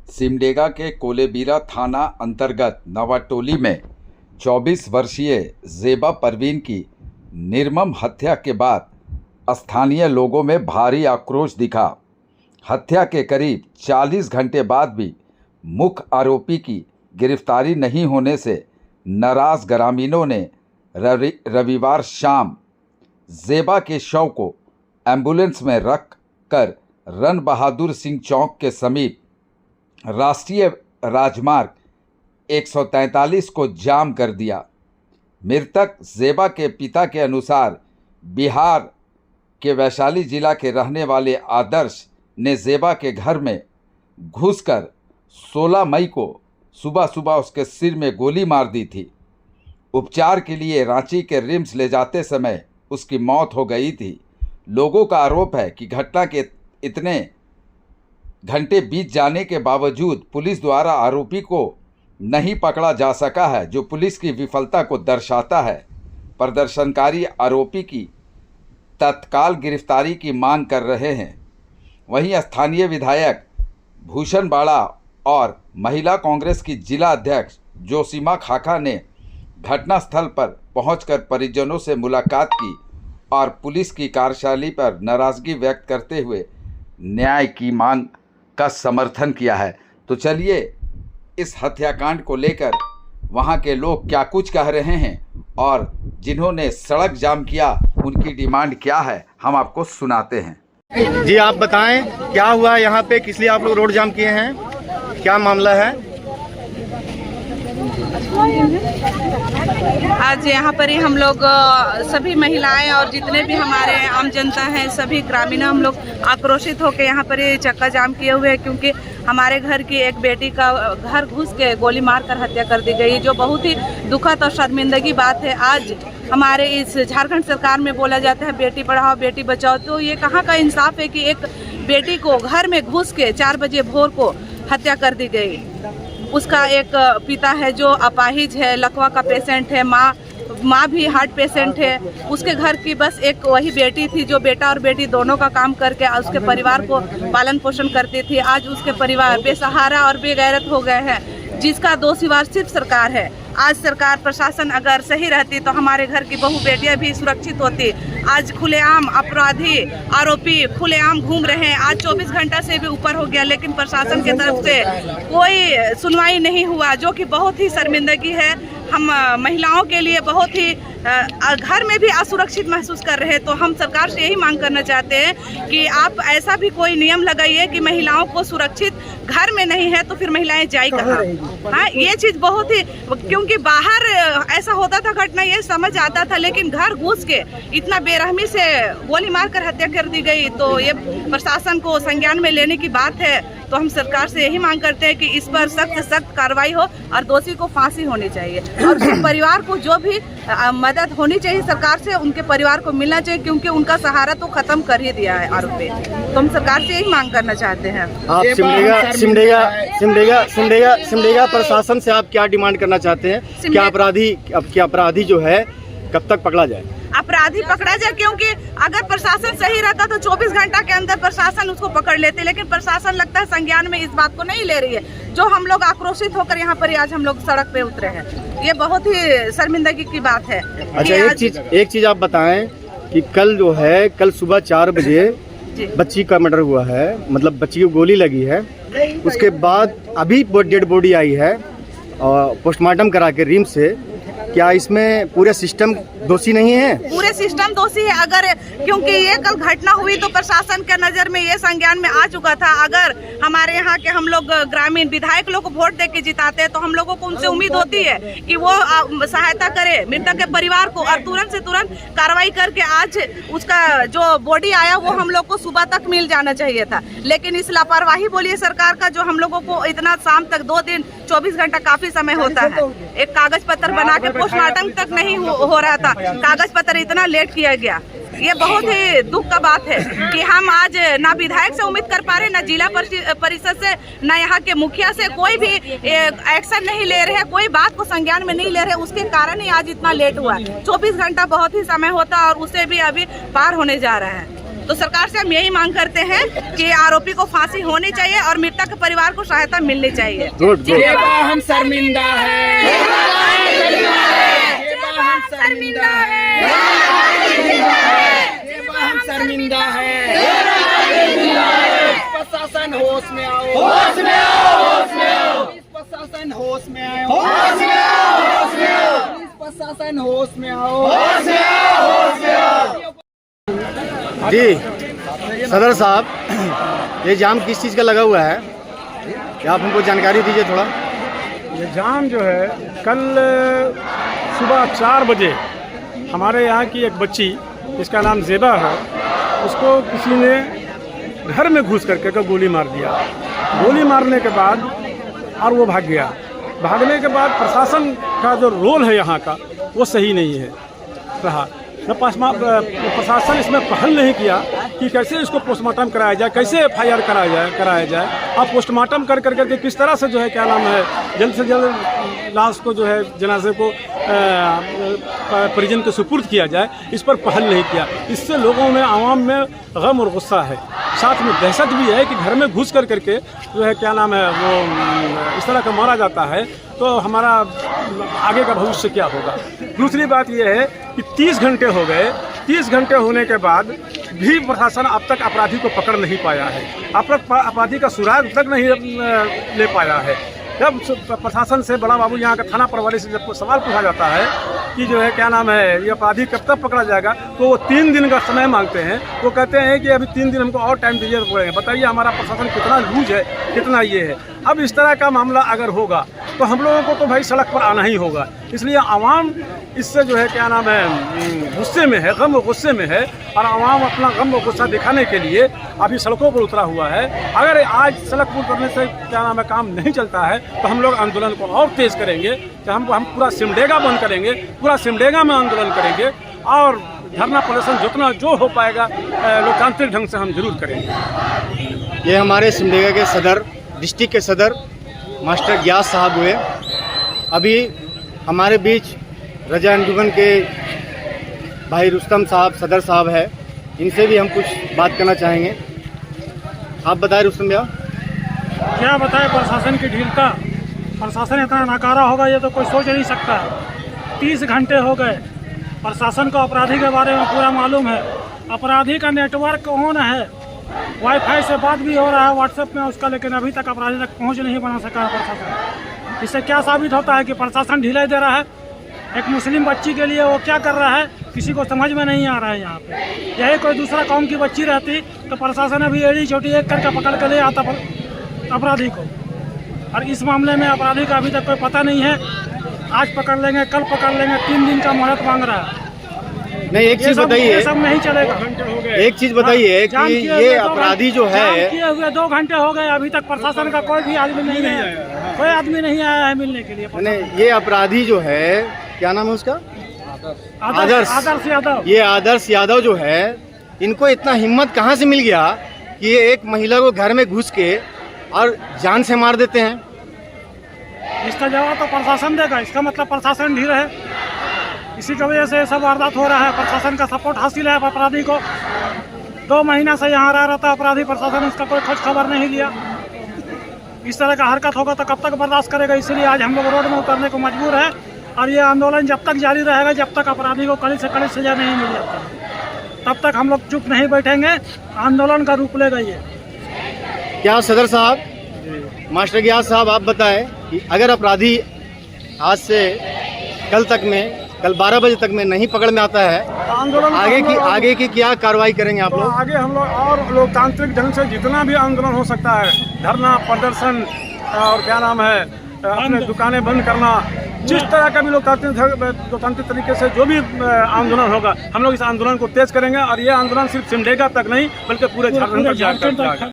सिमडेगा के कोलेबिरा थाना अंतर्गत नवाटोली में 24 वर्षीय ज़ेबा परवीन की निर्मम हत्या के बाद स्थानीय लोगों में भारी आक्रोश दिखा। हत्या के करीब 40 घंटे बाद भी मुख्य आरोपी की गिरफ्तारी नहीं होने से नाराज ग्रामीणों ने रविवार शाम ज़ेबा के शव को एम्बुलेंस में रख कर रन बहादुर सिंह चौक के समीप राष्ट्रीय राजमार्ग 143 को जाम कर दिया। मृतक ज़ेबा के पिता के अनुसार बिहार के वैशाली जिला के रहने वाले आदर्श ने ज़ेबा के घर में घुसकर 16 मई को सुबह सुबह उसके सिर में गोली मार दी थी। उपचार के लिए रांची के रिम्स ले जाते समय उसकी मौत हो गई थी। लोगों का आरोप है कि घटना के इतने घंटे बीत जाने के बावजूद पुलिस द्वारा आरोपी को नहीं पकड़ा जा सका है, जो पुलिस की विफलता को दर्शाता है। प्रदर्शनकारी आरोपी की तत्काल गिरफ्तारी की मांग कर रहे हैं। वहीं स्थानीय विधायक भूषण बाड़ा और महिला कांग्रेस की जिला अध्यक्ष जोशीमा खाखा ने घटनास्थल पर पहुंचकर परिजनों से मुलाकात की और पुलिस की कार्यशैली पर नाराजगी व्यक्त करते हुए न्याय की मांग का समर्थन किया है। तो चलिए इस हत्याकांड को लेकर वहां के लोग क्या कुछ कह रहे हैं और जिन्होंने सड़क जाम किया उनकी डिमांड क्या है, हम आपको सुनाते हैं। जी आप बताएं क्या हुआ यहाँ पे, किस लिए आप लोग रोड जाम किए हैं, क्या मामला है? आज यहाँ पर ही हम लोग सभी महिलाएं और जितने भी हमारे आम जनता हैं, सभी ग्रामीण हम लोग आक्रोशित होकर यहाँ पर ही चक्का जाम किए हुए हैं, क्योंकि हमारे घर की एक बेटी का घर घुस के गोली मारकर हत्या कर दी गई, जो बहुत ही दुखद और शर्मिंदगी बात है। आज हमारे इस झारखंड सरकार में बोला जाता है बेटी पढ़ाओ बेटी बचाओ, तो ये कहाँ का इंसाफ है कि एक बेटी को घर में घुस के 4 बजे भोर को हत्या कर दी गई। उसका एक पिता है जो अपाहिज है, लकवा का पेशेंट है, माँ भी हार्ट पेशेंट है। उसके घर की बस एक वही बेटी थी जो बेटा और बेटी दोनों का काम करके उसके परिवार को पालन पोषण करती थी। आज उसके परिवार बेसहारा और बेगैरत हो गए हैं, जिसका दोषीवार सिर्फ सरकार है। आज सरकार प्रशासन अगर सही रहती तो हमारे घर की बहू बेटियां भी सुरक्षित होती। आज खुलेआम अपराधी आरोपी खुलेआम घूम रहे हैं। आज 24 घंटा से भी ऊपर हो गया, लेकिन प्रशासन की तरफ से कोई सुनवाई नहीं हुआ, जो कि बहुत ही शर्मिंदगी है। हम महिलाओं के लिए बहुत ही घर में भी असुरक्षित महसूस कर रहे हैं। तो हम सरकार से यही मांग करना चाहते हैं कि आप ऐसा भी कोई नियम लगाइए कि महिलाओं को सुरक्षित घर में नहीं है तो फिर महिलाएं जाए कहाँ। हाँ, ये चीज़ बहुत ही, क्योंकि बाहर ऐसा होता था घटना ये समझ आता था, लेकिन घर घुस के इतना बेरहमी से गोली मारकर हत्या कर दी गई, तो ये प्रशासन को संज्ञान में लेने की बात है। तो हम सरकार से यही मांग करते हैं कि इस पर सख्त से सख्त कार्रवाई हो और दोषी को फांसी होनी चाहिए, और उस परिवार को जो भी मदद होनी चाहिए सरकार से उनके परिवार को मिलना चाहिए, क्योंकि उनका सहारा तो खत्म कर ही दिया है आरोपी। तो हम सरकार से यही मांग करना चाहते हैं। आप सिमडेगा प्रशासन से आप क्या डिमांड करना चाहते हैं? क्या अपराधी जो है कब तक पकड़ा जाए? अपराधी पकड़ा जाए, क्योंकि अगर प्रशासन सही रहता तो 24 घंटा के अंदर प्रशासन उसको पकड़ लेते, लेकिन प्रशासन लगता है संज्ञान में इस बात को नहीं ले रही है, जो हम लोग आक्रोशित होकर यहाँ पर आज हम लोग सड़क पे उतरे हैं। ये बहुत ही शर्मिंदगी की बात है। अच्छा, एक चीज आप बताएं कि कल सुबह 4 बजे बच्ची का मर्डर हुआ है, मतलब बच्ची को गोली लगी है। उसके बाद अभी डेड बॉडी आई है और पोस्टमार्टम करा के रिम्स से। क्या इसमें पूरे सिस्टम दोषी नहीं है? पूरे सिस्टम दोषी है। अगर क्योंकि ये कल घटना हुई तो प्रशासन के नज़र में ये संज्ञान में आ चुका था। अगर हमारे यहाँ के हम लोग ग्रामीण विधायक लोग को वोट दे के जिताते हैं तो हम लोगों को उनसे उम्मीद होती है कि वो सहायता करे मृतक के परिवार को, और तुरंत से तुरंत कार्रवाई करके आज उसका जो बॉडी आया वो हम लोग को सुबह तक मिल जाना चाहिए था। लेकिन इस लापरवाही बोलिए सरकार का, जो हम लोगों को इतना शाम तक 2 दिन 24 घंटा काफी समय होता है, एक कागज पत्र बना के पोस्टमार्टम तक नहीं हो रहा था, कागज पत्र इतना लेट किया गया। ये बहुत ही दुख का बात है कि हम आज ना विधायक से उम्मीद कर पा रहे, ना जिला परिषद से, ना यहाँ के मुखिया से कोई भी एक्शन नहीं ले रहे, कोई बात को संज्ञान में नहीं ले रहे। उसके कारण ही आज इतना लेट हुआ। 24 घंटा बहुत ही समय होता और उसे भी अभी पार होने जा रहा है। तो सरकार से हम यही मांग करते हैं कि आरोपी को फांसी होनी चाहिए और मृतक के परिवार को सहायता मिलनी चाहिए। हम शर्मिंदा है, हम शर्मिंदा है, हम शर्मिंदा है। प्रशासन होश में आओ, होश में आओ, होश में आओ। प्रशासन होश में आओ, होश में आओ, होश में आओ। प्रशासन होश में आओ, होश में आओ, होश में आओ। जी सदर साहब, ये जाम किस चीज़ का लगा हुआ है, क्या आप हमको जानकारी दीजिए थोड़ा। ये जाम जो है कल सुबह 4 बजे हमारे यहाँ की एक बच्ची, जिसका नाम ज़ेबा है, उसको किसी ने घर में घुस करके गोली मार दिया। गोली मारने के बाद और वो भाग गया। भागने के बाद प्रशासन का जो रोल है यहाँ का वो सही नहीं है रहा। प्रशासन इसमें पहल नहीं किया कि कैसे इसको पोस्टमार्टम कराया जाए, कैसे FIR कराया जाए और पोस्टमार्टम कर करके किस तरह से जो है क्या नाम है जल्द से जल्द लाश को जो है जनाजे को परिजन को सुपुर्द किया जाए, इस पर पहल नहीं किया। इससे लोगों में आवाम में गम और गुस्सा है, साथ में दहशत भी है कि घर में घुस करके जो है क्या नाम है वो इस तरह का मारा जाता है, तो हमारा आगे का भविष्य क्या होगा। दूसरी बात यह है कि 30 घंटे हो गए, 30 घंटे होने के बाद भी प्रशासन अब तक अपराधी को पकड़ नहीं पाया है, अब तक अपराधी का सुराग तक नहीं ले पाया है। जब प्रशासन से बड़ा बाबू यहाँ का थाना प्रभारी से जब सवाल पूछा जाता है कि जो है क्या नाम है ये अपराधी कब तक पकड़ा जाएगा, तो वो 3 दिन का समय मांगते हैं। वो कहते हैं कि अभी 3 दिन हमको और टाइम दीजिए पड़ेगा। बताइए हमारा प्रशासन कितना लूज है, कितना ये है। अब इस तरह का मामला अगर होगा तो हम लोगों को तो भाई सड़क पर आना ही होगा। इसलिए आवाम इससे जो है क्या नाम है गुस्से में है, गम और गुस्से में है, और आवाम अपना गम और गुस्सा दिखाने के लिए अभी सड़कों पर उतरा हुआ है। अगर आज सड़क पुल करने से क्या नाम है काम नहीं चलता है तो हम लोग आंदोलन को और तेज करेंगे कि हम पूरा सिमडेगा बंद करेंगे, पूरा सिमडेगा में आंदोलन करेंगे और धरना प्रदर्शन जितना जो हो पाएगा लोकतांत्रिक ढंग से हम जरूर करेंगे। ये हमारे सिमडेगा के सदर, डिस्ट्रिक्ट के सदर मास्टर गियास साहब हुए। अभी हमारे बीच रजा अंजुमन के भाई रुस्तम साहब सदर साहब है, इनसे भी हम कुछ बात करना चाहेंगे। आप बताएं रुस्तम भैया। क्या बताएं प्रशासन की ढीलता, प्रशासन इतना नाकारा होगा ये तो कोई सोच नहीं सकता। 30 घंटे हो गए, प्रशासन को अपराधी के बारे में पूरा मालूम है, अपराधी का नेटवर्क ऑन है, वाईफाई से बात भी हो रहा है व्हाट्सएप में उसका, लेकिन अभी तक अपराधी तक पहुंच नहीं बना सका है प्रशासन। इससे क्या साबित होता है कि प्रशासन ढिलाई दे रहा है। एक मुस्लिम बच्ची के लिए वो क्या कर रहा है किसी को समझ में नहीं आ रहा है। यहाँ पे यही कोई दूसरा कौम की बच्ची रहती तो प्रशासन अभी एड़ी चोटी एक करके पकड़ कर ले आता अपराधी को, और इस मामले में अपराधी का अभी तक कोई पता नहीं है। आज पकड़ लेंगे, कल पकड़ लेंगे, 3 दिन का मोहलत मांग रहा है। नहीं, एक चीज बताइए, ये सब नहीं चलेगा। एक चीज बताइए कि ये अपराधी जो है, किए हुए 2 घंटे हो गए, अभी तक प्रशासन का कोई भी आदमी नहीं आया, कोई आदमी नहीं आया है मिलने के लिए। नहीं, ये अपराधी जो है क्या नाम है उसका, आदर्श यादव। ये आदर्श यादव जो है, इनको इतना हिम्मत कहाँ से मिल गया कि ये एक महिला को घर में घुस के और जान से मार देते हैं। इसका जवाब तो प्रशासन देगा। इसका मतलब प्रशासन ढील है, इसी की वजह से सब वारदात हो रहा है। प्रशासन का सपोर्ट हासिल है अपराधी को। 2 महीना से यहाँ रह रहा था अपराधी, प्रशासन उसका कोई खोज खबर नहीं लिया। इस तरह का हरकत होगा तो कब तक बर्दाश्त करेगा। इसलिए आज हम लोग रोड में उतरने को मजबूर है, और ये आंदोलन जब तक जारी रहेगा, जब तक अपराधी को कड़ी से कड़ी सजा नहीं मिल जाती, तब तक हम लोग चुप नहीं बैठेंगे। आंदोलन का रूप लेगा ये। क्या सदर साहब, मास्टर गियास साहब, आप बताएं कि अगर अपराधी आज से कल 12 बजे तक में नहीं पकड़ में आता है, आंदोलन आगे की क्या कार्रवाई करेंगे आप लोग? आगे हम लोग और लोकतांत्रिक ढंग से जितना भी आंदोलन हो सकता है, धरना प्रदर्शन और क्या नाम है अपने दुकानें बंद करना, जिस तरह का भी लोकतांत्रिक तरीके से जो भी आंदोलन होगा, हम लोग इस आंदोलन को तेज करेंगे। और ये आंदोलन सिर्फ सिमडेगा तक नहीं बल्कि पूरे झारखंड तक जाएगा।